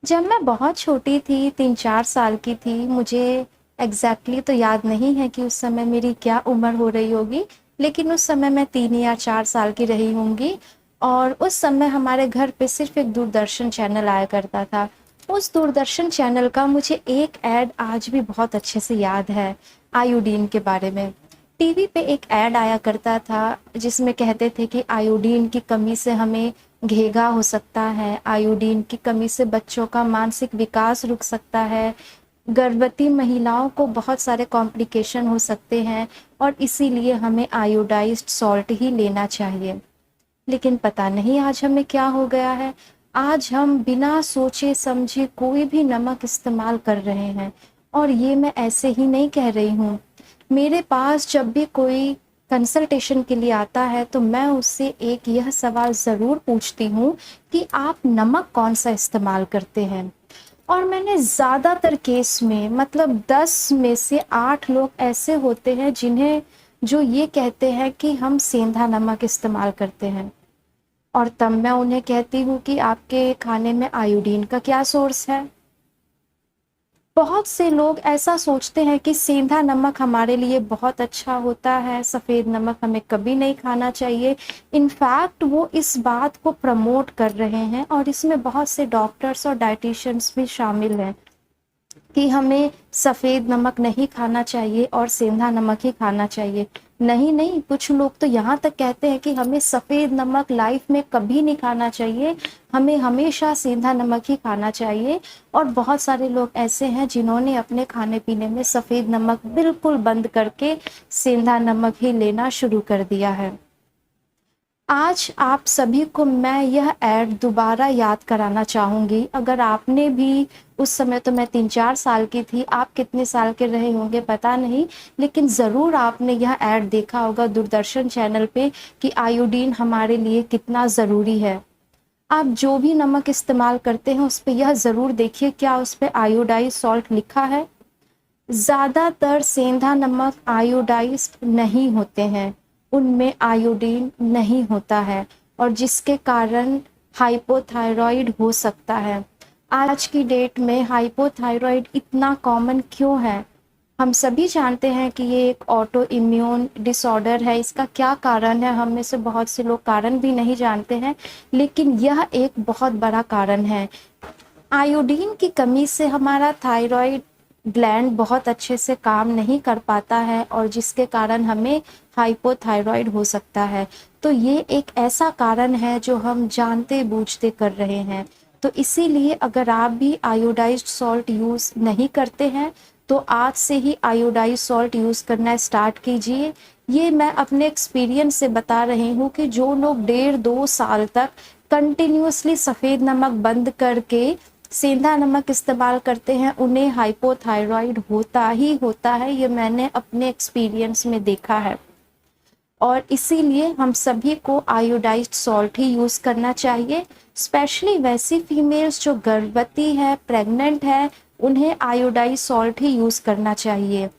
जब मैं बहुत छोटी थी, 3-4 साल की थी, मुझे एग्ज़ैक्टली तो याद नहीं है कि उस समय मेरी क्या उम्र हो रही होगी, लेकिन उस समय मैं 3 या 4 साल की रही होंगी और उस समय हमारे घर पे सिर्फ़ एक दूरदर्शन चैनल आया करता था। उस दूरदर्शन चैनल का मुझे एक ऐड आज भी बहुत अच्छे से याद है, आयोडीन के बारे में। टीवी पे एक ऐड आया करता था जिसमें कहते थे कि आयोडीन की कमी से हमें घेगा हो सकता है, आयोडीन की कमी से बच्चों का मानसिक विकास रुक सकता है, गर्भवती महिलाओं को बहुत सारे कॉम्प्लिकेशन हो सकते हैं और इसीलिए हमें आयोडाइज्ड सॉल्ट ही लेना चाहिए। लेकिन पता नहीं आज हमें क्या हो गया है। आज हम बिना सोचे समझे कोई भी नमक इस्तेमाल कर रहे हैं और ये मैं ऐसे ही नहीं कह रही हूँ। मेरे पास जब भी कोई कंसल्टेशन के लिए आता है तो मैं उससे एक यह सवाल ज़रूर पूछती हूँ कि आप नमक कौन सा इस्तेमाल करते हैं। और मैंने ज़्यादातर केस में मतलब 10 में से 8 लोग ऐसे होते हैं जिन्हें जो ये कहते हैं कि हम सेंधा नमक इस्तेमाल करते हैं। और तब मैं उन्हें कहती हूँ कि आपके खाने में आयोडीन का क्या सोर्स है। बहुत से लोग ऐसा सोचते हैं कि सेंधा नमक हमारे लिए बहुत अच्छा होता है, सफ़ेद नमक हमें कभी नहीं खाना चाहिए। इनफैक्ट वो इस बात को प्रमोट कर रहे हैं और इसमें बहुत से डॉक्टर्स और डाइटिशियंस भी शामिल हैं कि हमें सफ़ेद नमक नहीं खाना चाहिए और सेंधा नमक ही खाना चाहिए। नहीं नहीं, कुछ लोग तो यहाँ तक कहते हैं कि हमें सफ़ेद नमक लाइफ में कभी नहीं खाना चाहिए, हमें हमेशा सेंधा नमक ही खाना चाहिए। और बहुत सारे लोग ऐसे हैं जिन्होंने अपने खाने पीने में सफ़ेद नमक बिल्कुल बंद करके सेंधा नमक ही लेना शुरू कर दिया है। आज आप सभी को मैं यह ऐड दोबारा याद कराना चाहूँगी। अगर आपने भी उस समय तो मैं 3-4 साल की थी, आप कितने साल के रहे होंगे पता नहीं, लेकिन ज़रूर आपने यह ऐड देखा होगा दूरदर्शन चैनल पे कि आयोडीन हमारे लिए कितना ज़रूरी है। आप जो भी नमक इस्तेमाल करते हैं उस पे यह ज़रूर देखिए क्या उस पे आयोडाइज़्ड सॉल्ट लिखा है। ज़्यादातर सेंधा नमक आयोडाइज्ड नहीं होते हैं, उनमें आयोडीन नहीं होता है और जिसके कारण हाइपोथायरॉइड हो सकता है। आज की डेट में हाइपोथायरॉइड इतना कॉमन क्यों है? हम सभी जानते हैं कि ये एक ऑटो इम्यून डिसऑर्डर है। इसका क्या कारण है, हम में से बहुत से लोग कारण भी नहीं जानते हैं, लेकिन यह एक बहुत बड़ा कारण है। आयोडीन की कमी से हमारा थायराइड ग्लैंड बहुत अच्छे से काम नहीं कर पाता है और जिसके कारण हमें हाइपोथायरॉइड हो सकता है। तो ये एक ऐसा कारण है जो हम जानते बूझते कर रहे हैं। तो इसीलिए अगर आप भी आयोडाइज्ड सॉल्ट यूज़ नहीं करते हैं तो आज से ही आयोडाइज्ड सॉल्ट यूज़ करना स्टार्ट कीजिए। ये मैं अपने एक्सपीरियंस से बता रही हूँ कि जो लोग 1.5-2 साल तक कंटिन्यूअसली सफ़ेद नमक बंद करके सेंधा नमक इस्तेमाल करते हैं उन्हें हाइपोथायरॉइड होता ही होता है। ये मैंने अपने एक्सपीरियंस में देखा है और इसीलिए हम सभी को आयोडाइज्ड सॉल्ट ही यूज़ करना चाहिए। स्पेशली वैसी फीमेल्स जो गर्भवती है, प्रेग्नेंट है, उन्हें आयोडाइज्ड सॉल्ट ही यूज़ करना चाहिए।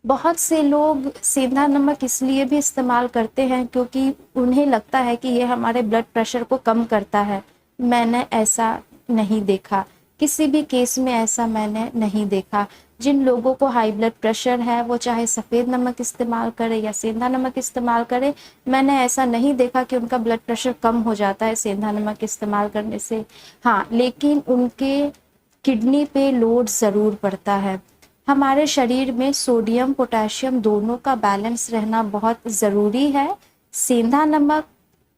बहुत से लोग सेंधा नमक इसलिए भी इस्तेमाल करते हैं क्योंकि उन्हें लगता है कि ये हमारे ब्लड प्रेशर को कम करता है। मैंने ऐसा नहीं देखा, किसी भी केस में ऐसा मैंने नहीं देखा। जिन लोगों को हाई ब्लड प्रेशर है वो चाहे सफ़ेद नमक इस्तेमाल करे या सेंधा नमक इस्तेमाल करे, मैंने ऐसा नहीं देखा कि उनका ब्लड प्रेशर कम हो जाता है सेंधा नमक इस्तेमाल करने से। हाँ, लेकिन उनके किडनी पे लोड ज़रूर पड़ता है। हमारे शरीर में सोडियम पोटेशियम दोनों का बैलेंस रहना बहुत ज़रूरी है। सेंधा नमक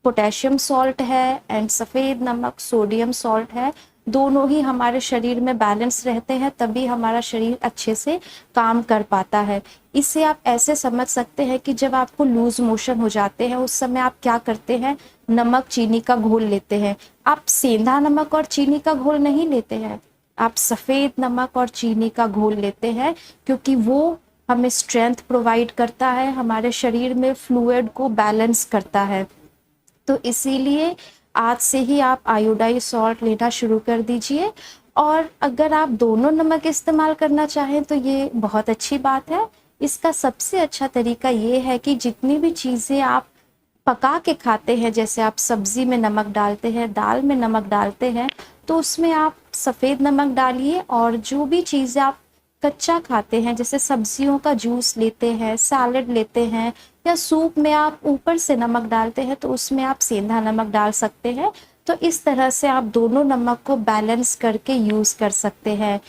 पोटेशियम सॉल्ट है एंड सफ़ेद नमक सोडियम सॉल्ट है। दोनों ही हमारे शरीर में बैलेंस रहते हैं तभी हमारा शरीर अच्छे से काम कर पाता है। इसे आप ऐसे समझ सकते हैं कि जब आपको लूज मोशन हो जाते हैं उस समय आप क्या करते हैं, नमक चीनी का घोल लेते हैं। आप सेंधा नमक और चीनी का घोल नहीं लेते हैं, आप सफ़ेद नमक और चीनी का घोल लेते हैं क्योंकि वो हमें स्ट्रेंथ प्रोवाइड करता है, हमारे शरीर में फ्लूइड को बैलेंस करता है। तो इसीलिए आज से ही आप आयोडाइज्ड सॉल्ट लेना शुरू कर दीजिए। और अगर आप दोनों नमक इस्तेमाल करना चाहें तो ये बहुत अच्छी बात है। इसका सबसे अच्छा तरीका ये है कि जितनी भी चीज़ें आप पका के खाते हैं, जैसे आप सब्जी में नमक डालते हैं, दाल में नमक डालते हैं, तो उसमें आप सफ़ेद नमक डालिए, और जो भी चीज़ें आप कच्चा खाते हैं, जैसे सब्जियों का जूस लेते हैं, सैलड लेते हैं, या सूप में आप ऊपर से नमक डालते हैं, तो उसमें आप सेंधा नमक डाल सकते हैं। तो इस तरह से आप दोनों नमक को बैलेंस करके यूज़ कर सकते हैं।